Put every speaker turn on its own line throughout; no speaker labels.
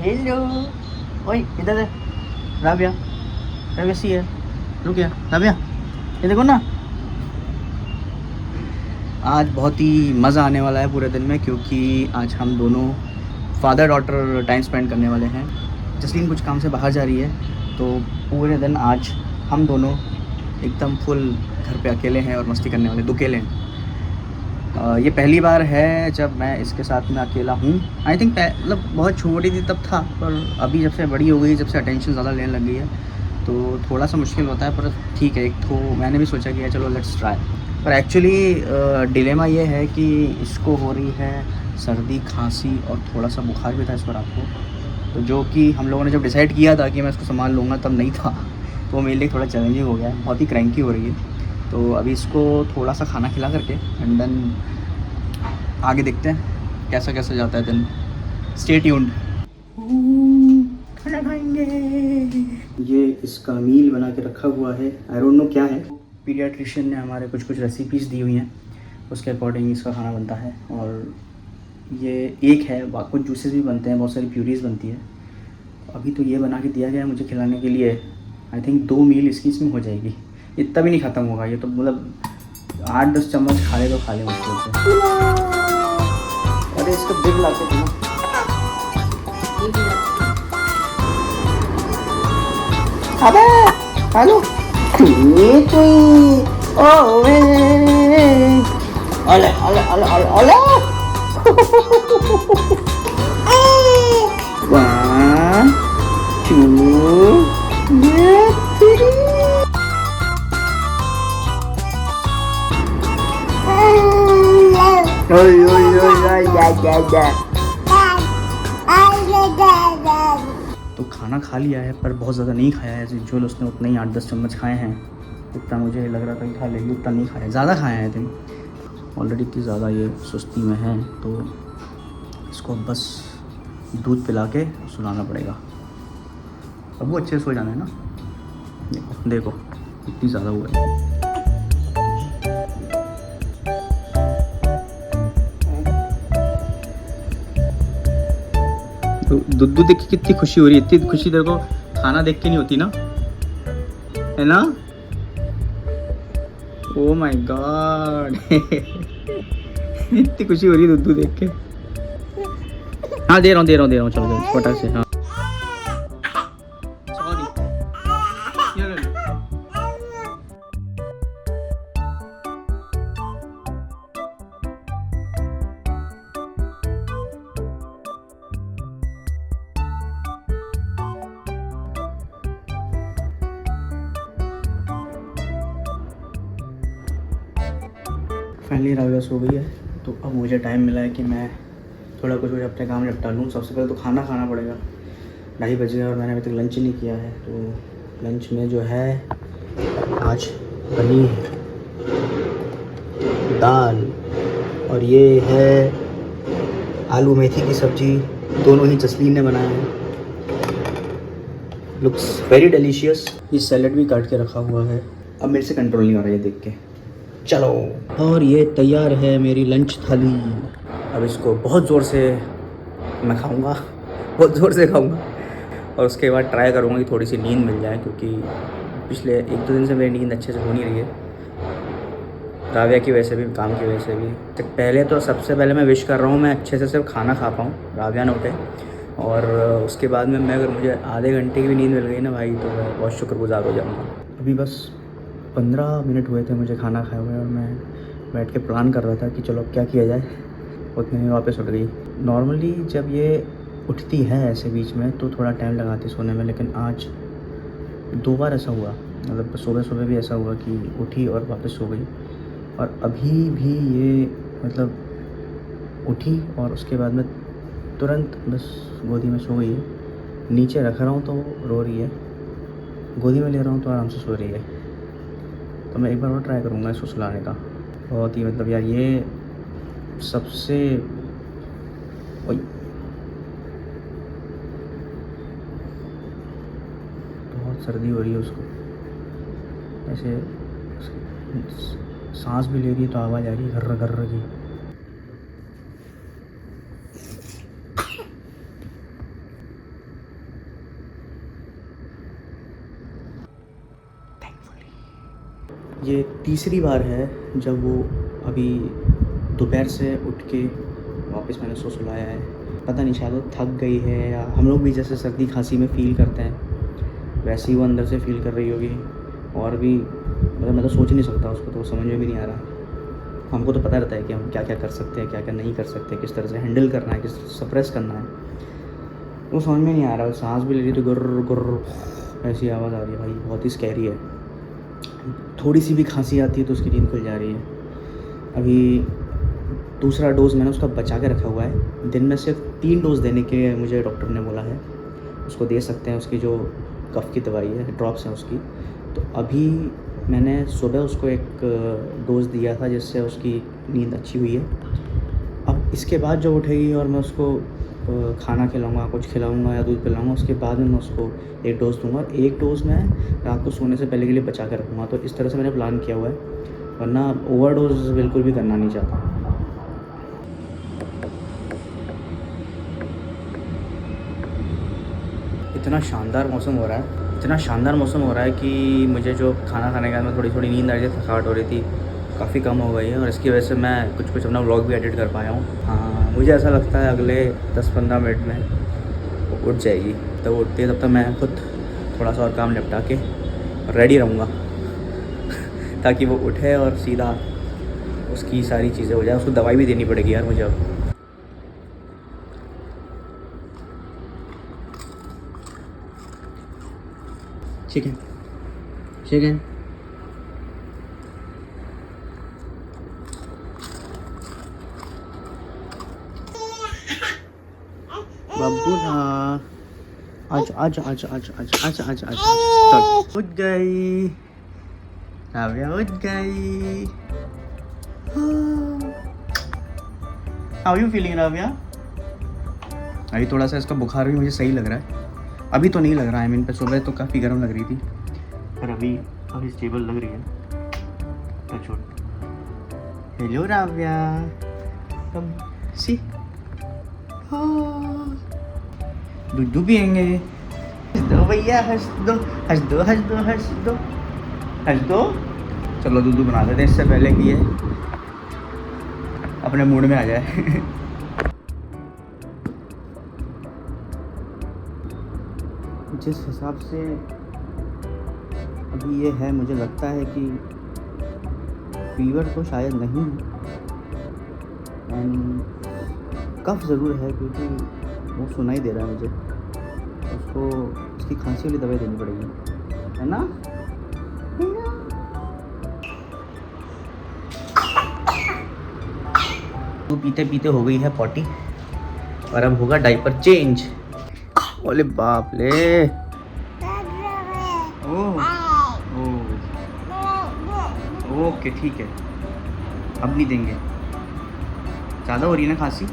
Hello. ओए इधर है राबिया। राबिया सी है। रुक गया राबिया, ये देखो ना। आज बहुत ही मज़ा आने वाला है पूरे दिन में, क्योंकि आज हम दोनों फादर डॉटर टाइम स्पेंड करने वाले हैं। जसलीन कुछ काम से बाहर जा रही है, तो पूरे दिन आज हम दोनों एकदम फुल घर पे अकेले हैं और मस्ती करने वाले दुकेले हैं। ये पहली बार है जब मैं इसके साथ में अकेला हूँ। आई थिंक मतलब बहुत छोटी थी तब था, पर अभी जब से बड़ी हो गई, जब से अटेंशन ज़्यादा लेने लग गई है, तो थोड़ा सा मुश्किल होता है। पर ठीक है, एक तो मैंने भी सोचा कि चलो लेट्स ट्राई। पर एक्चुअली डिलेमा ये है कि इसको हो रही है सर्दी खांसी और थोड़ा सा बुखार भी था इस पर रात को, तो जो कि हम लोगों ने जब डिसाइड किया था कि मैं इसको संभाल लूँगा तब नहीं था, तो मेरे लिए थोड़ा चैलेंजिंग हो गया है। बहुत ही क्रैंकी हो रही है। तो अभी इसको थोड़ा सा खाना खिला करके एंड देन आगे देखते हैं कैसा कैसा जाता है दिन। Stay tuned. खाना खाएंगे। ये इसका मील बना के रखा हुआ है, आई डोंट नो क्या है। पीडियाट्रिशियन ने हमारे कुछ कुछ रेसिपीज़ दी हुई हैं, उसके अकॉर्डिंग इसका खाना बनता है। और ये एक है, कुछ जूसेस भी बनते हैं, बहुत सारी प्यूरीज बनती है। अभी तो ये बना के दिया गया है मुझे खिलाने के लिए। आई थिंक 2 मील इसकी इसमें हो जाएगी, इतना भी नहीं ख़त्म होगा ये तो। मतलब 8-10 चम्मच खा ले तो खा ले मुश्किल से। अरे इसको बिग लाते थे ना। अबे हेलो ये तो ओए अले अले अले अले अले 1 2 3 ओए ओए ओए जा तो खाना खा लिया है, पर बहुत ज़्यादा नहीं खाया है। एज यूजुअल उसने उतना ही 8-10 चम्मच खाए हैं। इतना मुझे लग रहा था कि खा लेगी, उतना नहीं खाया, ज़्यादा खाया है आई थिंक। ऑलरेडी इतनी ज़्यादा ये सुस्ती में है, तो इसको बस दूध पिला के सुलाना पड़ेगा। अब वो अच्छे से सो जाना है ना। देखो देखो इतनी ज़्यादा हुआ है। तो दुद्धू देख के कितनी खुशी हो रही है। इतनी खुशी तेरे को खाना देख के नहीं होती ना, है ना। ओ माय गॉड इतनी खुशी हो रही है दुद्धू देख के। हाँ दे रहा हूँ चलो चलो छोटा से। हाँ फाइनली राविया सो गई है, तो अब मुझे टाइम मिला है कि मैं थोड़ा कुछ अपने काम निपटा लूँ। सबसे पहले तो खाना खाना पड़ेगा। 2:30 बजे और मैंने अभी तक लंच नहीं किया है। तो लंच में जो है आज बनी दाल और ये है आलू मेथी की सब्ज़ी, दोनों ही जसलीन ने बनाया है। Looks very delicious. ये सैलेड भी काट के रखा हुआ है। अब मेरे से कंट्रोल नहीं हो रहा है देख के। चलो, और ये तैयार है मेरी लंच थाली। अब इसको बहुत ज़ोर से मैं खाऊंगा, बहुत ज़ोर से खाऊंगा, और उसके बाद ट्राई करूंगा कि थोड़ी सी नींद मिल जाए, क्योंकि पिछले 1-2 दिन से मेरी नींद अच्छे से हो नहीं रही है। राविया की वजह से भी, काम की वजह से भी। तो पहले तो सबसे पहले मैं विश कर रहा हूँ मैं अच्छे से सिर्फ खाना खा पाऊँ, राविया ना उठे। और उसके बाद में मैं अगर मुझे आधे घंटे की भी नींद मिल गई ना भाई, तो मैं बहुत शुक्रगुजार हो जाऊँगा। अभी बस 15 मिनट हुए थे मुझे खाना खाए हुए, और मैं बैठ के प्लान कर रहा था कि चलो अब क्या किया जाए। उतने में वापस उठ गई। नॉर्मली जब ये उठती है ऐसे बीच में तो थोड़ा टाइम लगाती सोने में, लेकिन आज 2 बार ऐसा हुआ। मतलब सुबह सुबह भी ऐसा हुआ कि उठी और वापस सो गई, और अभी भी ये मतलब उठी और उसके बाद में तुरंत बस गोदी में सो गई है। नीचे रख रहा हूँ तो रो रही है, गोदी में ले रहा हूँ तो आराम से सो रही है। तो मैं एक बार और ट्राई करूँगा इसको सुलाने का। बहुत ही मतलब यार ये सबसे बहुत सर्दी हो रही है उसको। ऐसे सांस भी ले रही है तो आवाज़ आ रही है घर्र घर्र की। ये तीसरी बार है जब वो अभी दोपहर से उठ के वापस मैंने उसको सुलाया है। पता नहीं शायद वो थक गई है या हम लोग भी जैसे सर्दी खांसी में फ़ील करते हैं वैसे ही वो अंदर से फ़ील कर रही होगी। और भी मतलब मैं तो सोच नहीं सकता, उसको तो समझ में भी नहीं आ रहा। हमको तो पता रहता है कि हम क्या क्या कर सकते हैं, क्या क्या नहीं कर सकते, किस तरह से हैंडल करना है, किस सप्रेस करना है। वो समझ में नहीं आ रहा। सांस भी ले रही तो गुर्र गुर्र ऐसी आवाज़ आ रही है भाई, बहुत ही स्कैरी है। थोड़ी सी भी खांसी आती है तो उसकी नींद खुल जा रही है। अभी दूसरा डोज़ मैंने उसका बचा के रखा हुआ है। दिन में सिर्फ 3 डोज़ देने के मुझे डॉक्टर ने बोला है। उसको दे सकते हैं, उसकी जो कफ़ की दवाई है, ड्रॉप्स हैं उसकी। तो अभी मैंने सुबह उसको एक डोज़ दिया था जिससे उसकी नींद अच्छी हुई है। अब इसके बाद जब उठेगी और मैं उसको खाना खिलाऊंगा, कुछ खिलाऊंगा या दूध पिलाऊंगा, उसके बाद में मैं उसको एक डोज़ दूंगा। और एक डोज़ मैं रात को सोने से पहले के लिए बचा कर रखूँगा। तो इस तरह से मैंने प्लान किया हुआ है, वरना ओवरडोज बिल्कुल भी करना नहीं चाहता। इतना शानदार मौसम हो रहा है, इतना शानदार मौसम हो रहा है कि मुझे जो खाना खाने के बाद में थोड़ी थोड़ी नींद आ रही थी, थकावट हो रही थी, काफ़ी कम हो गई है। और इसकी वजह से मैं कुछ कुछ अपना व्लॉग भी एडिट कर पाया हूँ। हाँ, मुझे ऐसा लगता है अगले 10-15 मिनट में उठ जाएगी। तब उठती है तब तक मैं खुद थोड़ा सा और काम निपटा के रेडी रहूँगा ताकि वो उठे और सीधा उसकी सारी चीज़ें हो जाए। उसको दवाई भी देनी पड़ेगी यार मुझे अब। चिकन चिकन बाबू ना, आज आज आज आज आज आज आज आज चल। उठ गई राव्या, उठ गई। How you feeling Ravya? अभी थोड़ा सा इसका बुखार भी मुझे सही लग रहा है। अभी तो नहीं लग रहा है, मीन पे सुबह तो काफ़ी गर्म लग रही थी, पर अभी स्टेबल लग रही है। हेलो राव्या, कम सी दूध पियेंगे। हंस दो भैया, हंस दो हंस दो हंस दो हंस दो हंस दो। चलो दूध बना देते हैं इससे पहले कि ये अपने मूड में आ जाए। जिस हिसाब से अभी ये है, मुझे लगता है कि फीवर तो शायद नहीं, एंड कफ ज़रूर है क्योंकि वो सुनाई दे रहा है मुझे। उसको उसकी खांसी वाली दवाई देनी पड़ेगी, है ना? तो पीते पीते हो गई है पॉटी और अब होगा डायपर चेंज। ओले बाप ले। ओह ओके ठीक है, अब नहीं देंगे। ज़्यादा हो रही है ना खांसी?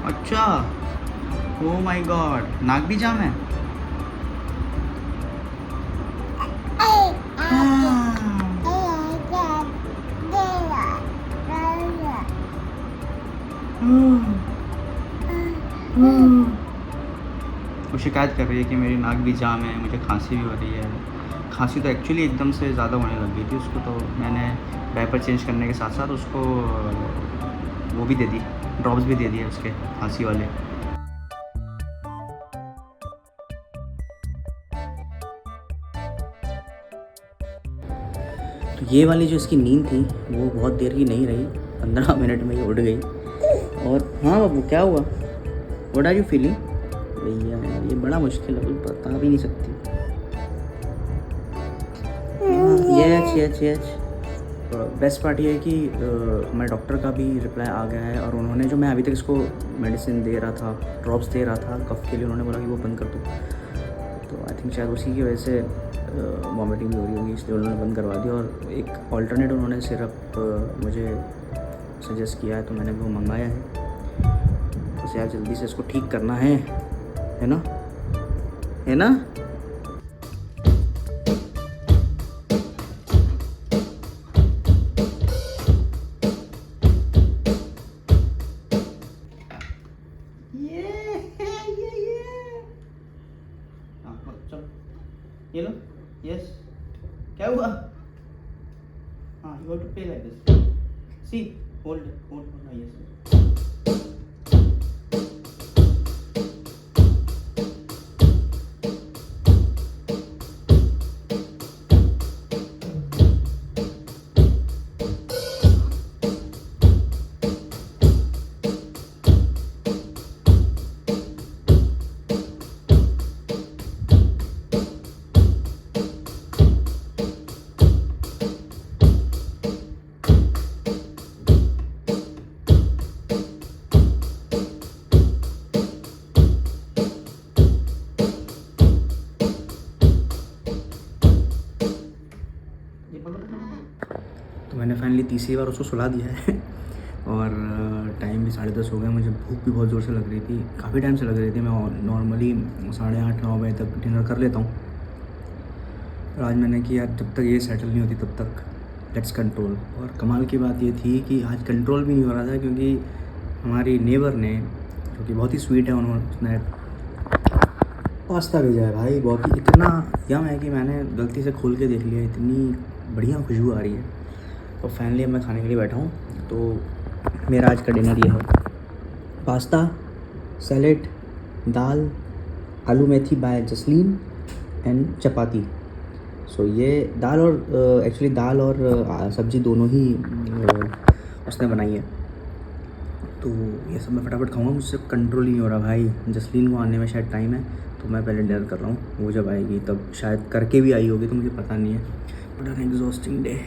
अच्छा, ओह माय गॉड, नाक भी जाम है। वो शिकायत कर रही है कि मेरी नाक भी जाम है, मुझे खांसी भी हो रही है। खांसी तो एक्चुअली एकदम से ज़्यादा होने लग गई थी उसको, तो मैंने डायपर चेंज करने के साथ साथ उसको वो भी दे दी, ड्रॉप्स भी दे दिए उसके खांसी वाले। तो ये वाली जो इसकी नींद थी वो बहुत देर की नहीं रही, 15 मिनट में ही उठ गई। और हाँ बाबू, क्या हुआ? What are you feeling? भैया यार ये बड़ा मुश्किल है, बता भी नहीं सकती। Yes yes yes. Best part ये है कि हमारे डॉक्टर का भी रिप्लाई आ गया है, और उन्होंने जो मैं अभी तक इसको मेडिसिन दे रहा था, ड्रॉप्स दे रहा था कफ के लिए, उन्होंने बोला कि वो बंद कर दो। तो आई थिंक शायद उसी की वजह से वॉमिटिंग भी हो रही होगी, इसलिए उन्होंने बंद करवा दिया। और एक ऑल्टरनेट उन्होंने सिरप मुझे सजेस्ट किया है, तो मैंने वो मंगाया है। बस यार जल्दी से इसको ठीक करना है ना, है ना? हाँ, you have to play like this. See, hold, yes. तो मैंने फाइनली तीसरी बार उसको सुला दिया है और टाइम भी 10:30 हो गया। मुझे भूख भी बहुत ज़ोर से लग रही थी, काफ़ी टाइम से लग रही थी। मैं नॉर्मली 8:30-9 बजे तक डिनर कर लेता हूँ, और आज मैंने कि यार जब तक ये सेटल नहीं होती तब तक लेट्स कंट्रोल। और कमाल की बात ये थी कि आज कंट्रोल भी नहीं हो रहा था, क्योंकि हमारी नेबर ने, जो कि बहुत ही स्वीट है, उसने पास्ता भेजा है भाई। बहुत ही इतना यम है कि मैंने गलती से खोल के देख लिया, इतनी बढ़िया खुशबू आ रही है। तो फाइनली अब मैं खाने के लिए बैठा हूँ। तो मेरा आज का डिनर ये है, पास्ता, सैलेड, दाल, आलू मेथी बाय जसलीन एंड चपाती। सो ये दाल और एक्चुअली दाल और सब्ज़ी दोनों ही उसने बनाई है। तो ये सब मैं फटाफट खाऊंगा, मुझसे कंट्रोल ही नहीं हो रहा भाई। जसलीन को आने में शायद टाइम है, तो मैं पहले डिनर कर रहा हूँ। वो जब आएगी तब शायद करके भी आई होगी, तो मुझे पता नहीं है। But an exhausting day.